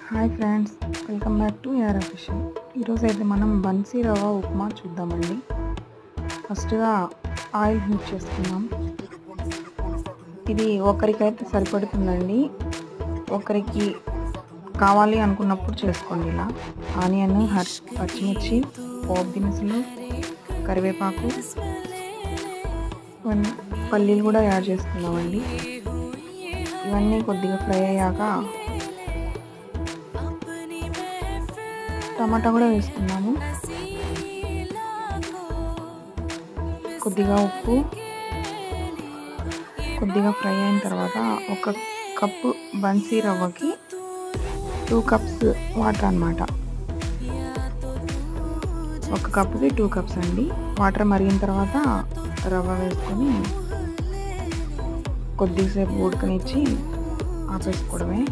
Hi friends, welcome back to యార్ official. ఈరోజు అయితే మనం బన్సీ రవ్వ ఉప్మా చూద్దామండి. ఫస్ట్గా ఆయిల్ హీట్ చేసుకుందాం. ఇది ఒకరికైతే సరిపడుతుందండి. ఒకరికి కావాలి అనుకున్నప్పుడు చేసుకోండి. ఇలా ఆనియన్, పచ్చిమిర్చి, పోపు దినుసులు, కరివేపాకు, పల్లీలు కూడా యాడ్ చేసుకుందామండి. ఇవన్నీ కొద్దిగా ఫ్రై అయ్యాక టమాటా కూడా వేసుకున్నాము. కొద్దిగా ఉప్పు, కొద్దిగా ఫ్రై అయిన తర్వాత 1 కప్పు బన్సీ రవ్వకి 2 కప్స్ వాటర్ అన్నమాట. 1 కప్పుకి 2 కప్స్ అండి. వాటర్ మరిగిన తర్వాత రవ్వ వేసుకొని కొద్దిసేపు ఉడకనిచ్చి ఆపేసుకోవడమే.